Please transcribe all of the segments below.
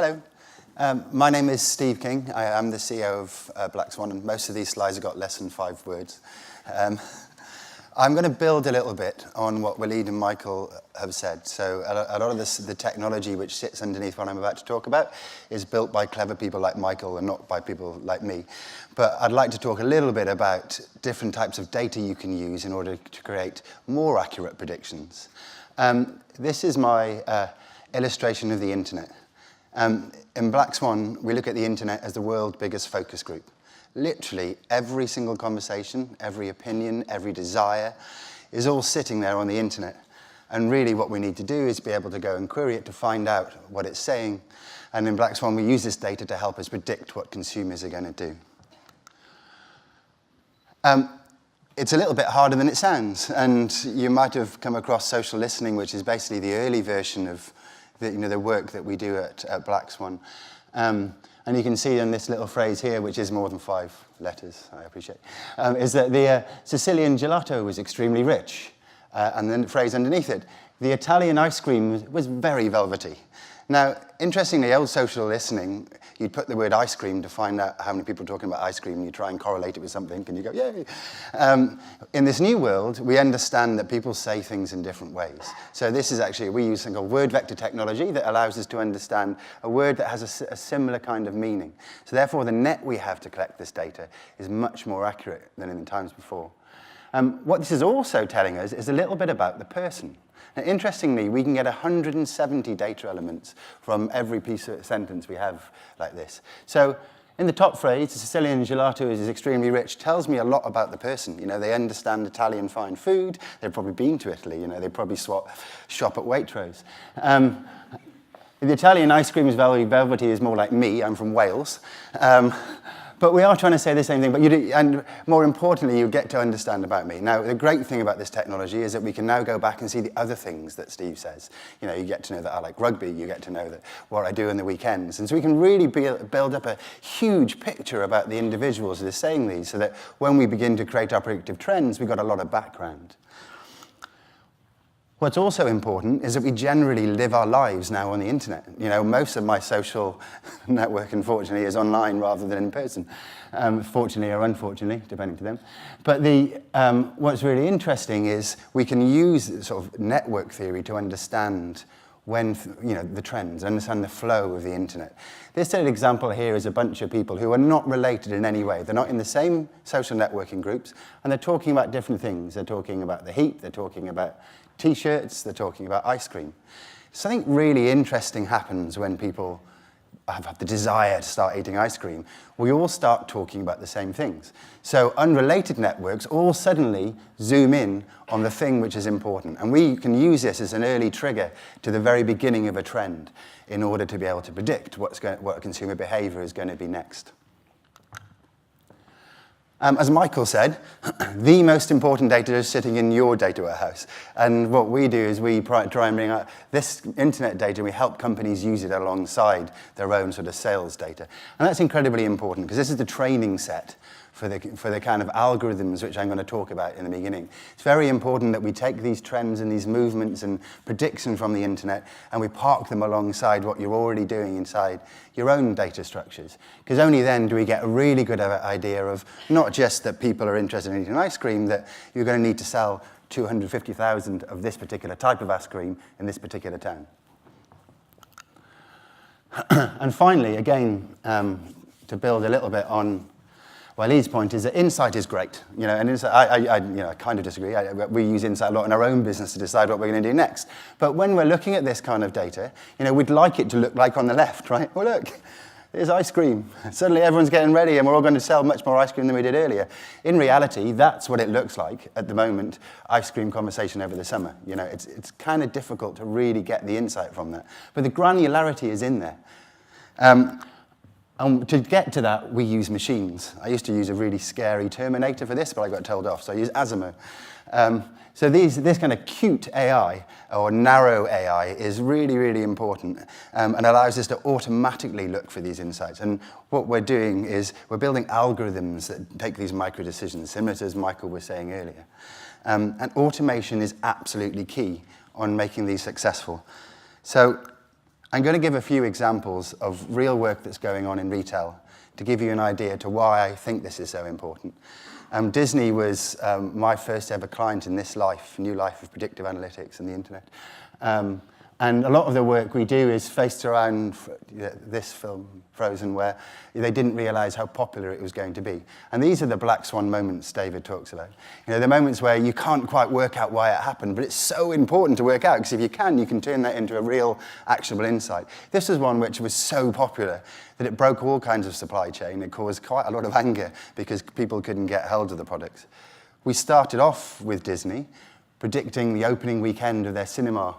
Hello. My name is Steve King. I am the CEO of Black Swan, and most of these slides have got less than 5 words. I'm going to build a little bit on what Waleed and Michael have said. So a lot of the technology which sits underneath what I'm about to talk about is built by clever people like Michael and not by people like me. But I'd like to talk a little bit about different types of data you can use in order to create more accurate predictions. This is my illustration of the internet. In Black Swan, we look at the internet as the world's biggest focus group. Literally every single conversation, every opinion, every desire is all sitting there on the internet. And really what we need to do is be able to go and query it to find out what it's saying. And in Black Swan, we use this data to help us predict what consumers are going to do. It's a little bit harder than it sounds. And you might have come across social listening, which is basically the early version of the work that we do at Black Swan. And you can see in this little phrase here, which is more than 5 letters, I appreciate, is that the Sicilian gelato was extremely rich. And then the phrase underneath it, the Italian ice cream was very velvety. Now, interestingly, old social listening, you'd put the word ice cream to find out how many people are talking about ice cream, and you try and correlate it with something, and you go, yay. In this new world, we understand that people say things in different ways. So this is actually, we use something called word vector technology that allows us to understand a word that has a similar kind of meaning. So therefore, the net we have to collect this data is much more accurate than in the times before. What this is also telling us is a little bit about the person. Now, interestingly, we can get 170 data elements from every piece of sentence we have like this. So in the top phrase, the Sicilian gelato is extremely rich, tells me a lot about the person. You know, they understand Italian fine food. They've probably been to Italy. You know, they probably shop at Waitrose. The Italian ice cream is very velvety is more like me. I'm from Wales. But we are trying to say the same thing, but and more importantly, you get to understand about me. Now, the great thing about this technology is that we can now go back and see the other things that Steve says. You know, you get to know that I like rugby, you get to know that what I do on the weekends. And so we can really build up a huge picture about the individuals that are saying these, so that when we begin to create our predictive trends, we've got a lot of background. What's also important is that we generally live our lives now on the internet. You know, most of my social network, unfortunately, is online rather than in person. Fortunately or unfortunately, depending to them. But what's really interesting is we can use sort of network theory to understand the trends, understand the flow of the internet. This example here is a bunch of people who are not related in any way. They're not in the same social networking groups, and they're talking about different things. They're talking about the heat, they're talking about T-shirts, they're talking about ice cream. Something really interesting happens when people have the desire to start eating ice cream. We all start talking about the same things. So unrelated networks all suddenly zoom in on the thing which is important. And we can use this as an early trigger to the very beginning of a trend in order to be able to predict what consumer behavior is going to be next. As Michael said, the most important data is sitting in your data warehouse. And what we do is we try and bring out this internet data, and we help companies use it alongside their own sort of sales data. And that's incredibly important, because this is the training set for the kind of algorithms which I'm going to talk about in the beginning. It's very important that we take these trends and these movements and prediction from the internet, and we park them alongside what you're already doing inside your own data structures. Because only then do we get a really good idea of not just that people are interested in eating ice cream, that you're going to need to sell 250,000 of this particular type of ice cream in this particular town. And finally, again, to build a little bit on Waleed's point, is that insight is great. You know, and insight, I kind of disagree. We use insight a lot in our own business to decide what we're going to do next. But when we're looking at this kind of data, you know, we'd like it to look like on the left, right? Well, look, there's ice cream. Suddenly everyone's getting ready, and we're all going to sell much more ice cream than we did earlier. In reality, that's what it looks like at the moment, ice cream conversation over the summer. You know, it's kind of difficult to really get the insight from that. But the granularity is in there. And to get to that, we use machines. I used to use a really scary Terminator for this, but I got told off, so I use Asimo. So this kind of cute AI, or narrow AI, is really, really important, and allows us to automatically look for these insights. And what we're doing is we're building algorithms that take these micro decisions, similar to as Michael was saying earlier. And automation is absolutely key on making these successful. So I'm going to give a few examples of real work that's going on in retail to give you an idea to why I think this is so important. Disney was my first ever client in this life, new life of predictive analytics and the internet. And a lot of the work we do is based around this film, Frozen, where they didn't realize how popular it was going to be. And these are the Black Swan moments David talks about. You know, the moments where you can't quite work out why it happened, but it's so important to work out, because if you can turn that into a real actionable insight. This is one which was so popular that it broke all kinds of supply chain. It caused quite a lot of anger because people couldn't get hold of the products. We started off with Disney predicting the opening weekend of their cinema,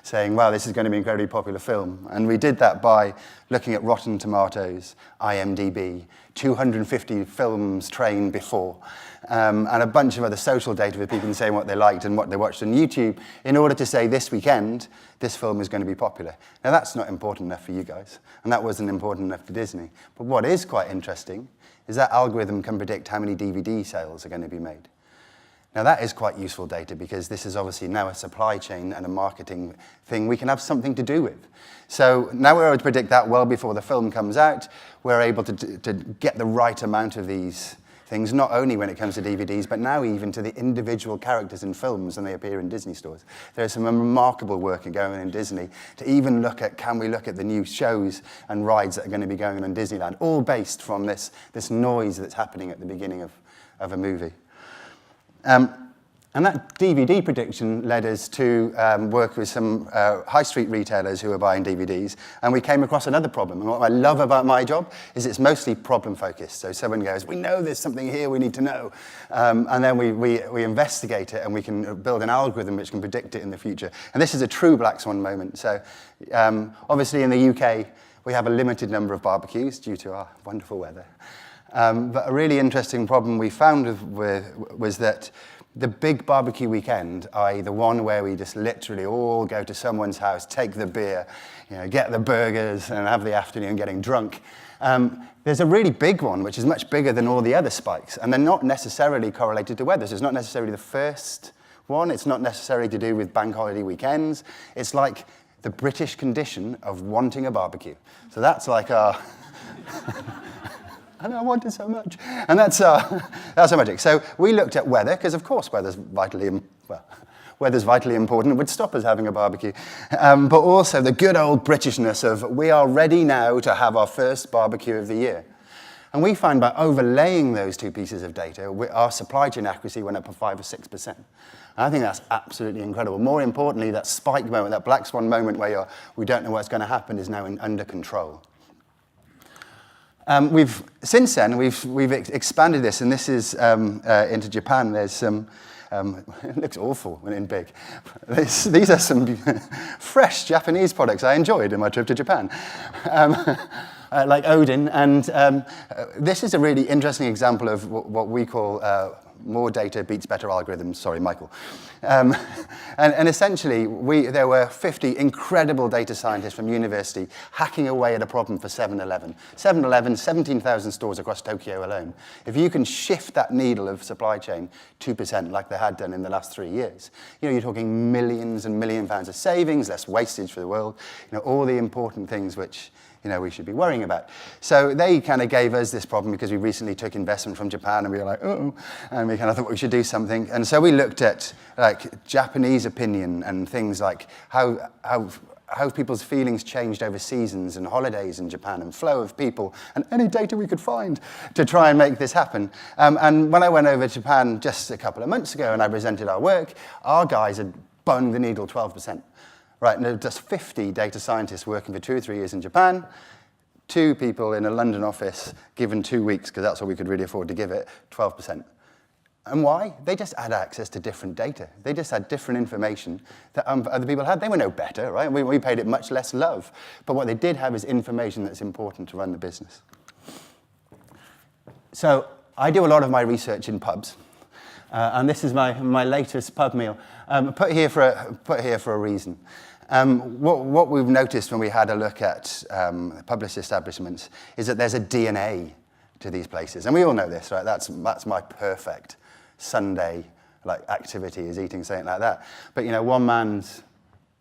saying, well, this is going to be an incredibly popular film. And we did that by looking at Rotten Tomatoes, IMDb, 250 films trained before, and a bunch of other social data with people saying what they liked and what they watched on YouTube in order to say this weekend, this film is going to be popular. Now, that's not important enough for you guys, and that wasn't important enough for Disney. But what is quite interesting is that algorithm can predict how many DVD sales are going to be made. Now, that is quite useful data because this is obviously now a supply chain and a marketing thing we can have something to do with. So now we're able to predict that well before the film comes out. We're able to get the right amount of these things, not only when it comes to DVDs, but now even to the individual characters in films when they appear in Disney stores. There's some remarkable work going on in Disney to even look at, can we look at the new shows and rides that are going to be going on in Disneyland, all based from this noise that's happening at the beginning of a movie. And that DVD prediction led us to work with some high street retailers who were buying DVDs, and we came across another problem. And what I love about my job is it's mostly problem focused. So someone goes, we know there's something here we need to know. And then we investigate it, and we can build an algorithm which can predict it in the future. And this is a true Black Swan moment. So obviously in the UK, we have a limited number of barbecues due to our wonderful weather. But a really interesting problem we found was that the big barbecue weekend, i.e. the one where we just literally all go to someone's house, take the beer, get the burgers, and have the afternoon getting drunk, there's a really big one, which is much bigger than all the other spikes, and they're not necessarily correlated to weather. So it's not necessarily the first one. It's not necessarily to do with bank holiday weekends. It's like the British condition of wanting a barbecue. So that's like our... And I wanted so much. And that's our magic. So we looked at weather, because of course weather's vitally important. It would stop us having a barbecue. But also the good old Britishness of we are ready now to have our first barbecue of the year. And we find by overlaying those two pieces of data, our supply chain accuracy went up by 5 or 6%. And I think that's absolutely incredible. More importantly, that spike moment, that Black Swan moment where we don't know what's going to happen is now under control. Since then, we've expanded this, and this is into Japan. There's some, it looks awful when in big. These are some fresh Japanese products I enjoyed in my trip to Japan, like Odin. And this is a really interesting example of what we call more data beats better algorithms. Sorry, Michael. And essentially, there were 50 incredible data scientists from university hacking away at a problem for 7-Eleven. 7-Eleven, 17,000 stores across Tokyo alone. If you can shift that needle of supply chain 2% like they had done in the last 3 years, you're talking millions and millions of pounds of savings, less wastage for the world, all the important things which we should be worrying about. So they kind of gave us this problem because we recently took investment from Japan, and we were like, oh, and we kind of thought we should do something. And so we looked at like Japanese opinion and things like how people's feelings changed over seasons and holidays in Japan and flow of people and any data we could find to try and make this happen. And when I went over to Japan just a couple of months ago and I presented our work, our guys had bunged the needle 12%. Right, and just 50 data scientists working for 2 or 3 years in Japan, 2 people in a London office given 2 weeks, because that's what we could really afford to give it, 12%. And why? They just had access to different data. They just had different information that other people had. They were no better, right? We paid it much less love. But what they did have is information that's important to run the business. So I do a lot of my research in pubs. And this is my latest pub meal, put here for a reason. What we've noticed when we had a look at published establishments is that there's a DNA to these places, and we all know this, right? That's my perfect Sunday activity is eating something like that. But one man's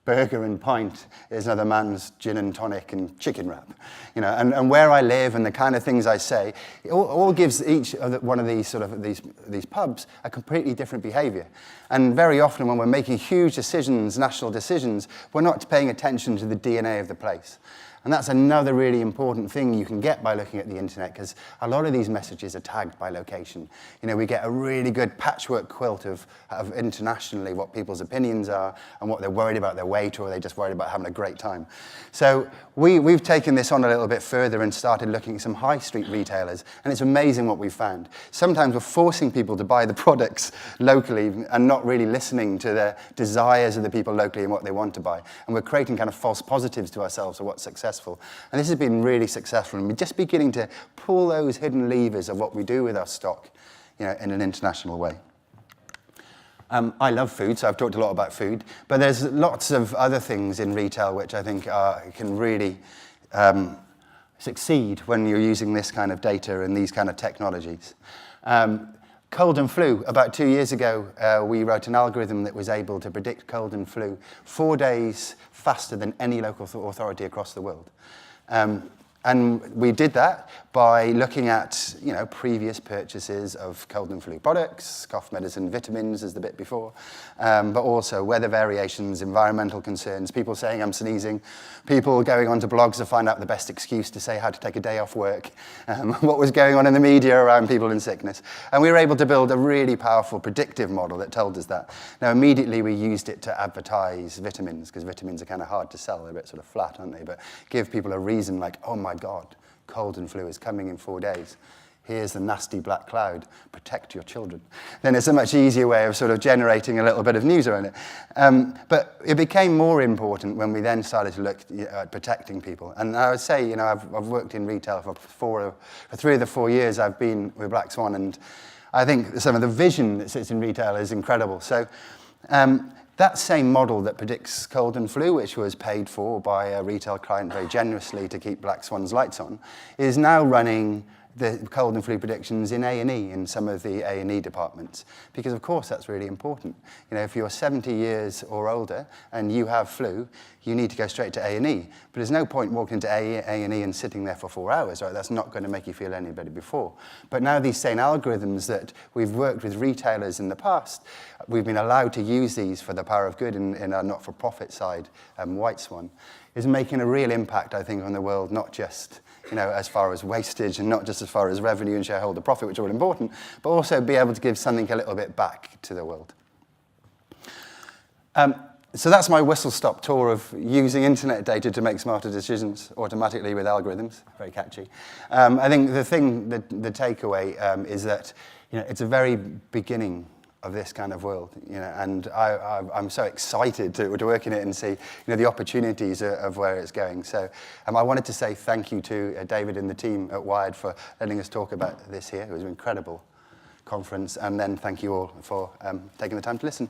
burger and pint is another man's gin and tonic and chicken wrap. And where I live and the kind of things I say, it all gives each of one of these pubs a completely different behaviour. And very often when we're making huge decisions, national decisions, we're not paying attention to the DNA of the place. And that's another really important thing you can get by looking at the internet, because a lot of these messages are tagged by location. We get a really good patchwork quilt of internationally what people's opinions are and what they're worried about their weight, or they're just worried about having a great time. So we've taken this on a little bit further and started looking at some high street retailers, and it's amazing what we've found. Sometimes we're forcing people to buy the products locally and not really listening to the desires of the people locally and what they want to buy. And we're creating kind of false positives to ourselves of what's successful. And this has been really successful, and we're just beginning to pull those hidden levers of what we do with our stock, in an international way. I love food, so I've talked a lot about food, but there's lots of other things in retail which I think can really succeed when you're using this kind of data and these kind of technologies. Cold and flu. About 2 years ago, we wrote an algorithm that was able to predict cold and flu 4 days faster than any local authority across the world. And we did that by looking at, previous purchases of cold and flu products, cough medicine, vitamins as the bit before, but also weather variations, environmental concerns, people saying I'm sneezing, people going onto blogs to find out the best excuse to say how to take a day off work, what was going on in the media around people in sickness. And we were able to build a really powerful predictive model that told us that. Now, immediately we used it to advertise vitamins, because vitamins are kind of hard to sell. They're a bit sort of flat, aren't they? But give people a reason like, oh my God, cold and flu is coming in 4 days. Here's the nasty black cloud. Protect your children. Then it's a much easier way of sort of generating a little bit of news around it. But it became more important when we then started to look at protecting people. And I would say, I've worked in retail for 3 of the 4 years I've been with Black Swan, and I think some of the vision that sits in retail is incredible. So that same model that predicts cold and flu, which was paid for by a retail client very generously to keep Black Swan's lights on, is now running the cold and flu predictions in A&E, in some of the A&E departments, because of course that's really important. If you're 70 years or older and you have flu, you need to go straight to A&E. But there's no point walking into A&E and sitting there for 4 hours, right? That's not going to make you feel any better before. But now these same algorithms that we've worked with retailers in the past, we've been allowed to use these for the power of good in our not-for-profit side, White Swan, is making a real impact, I think, on the world, not just as far as wastage and not just as far as revenue and shareholder profit, which are all important, but also be able to give something a little bit back to the world. So that's my whistle-stop tour of using internet data to make smarter decisions automatically with algorithms. Very catchy. I think the takeaway is that it's a very beginning of this kind of world, and I'm so excited to work in it and see, the opportunities of where it's going. So I wanted to say thank you to David and the team at Wired for letting us talk about this here. It was an incredible conference, and then thank you all for taking the time to listen.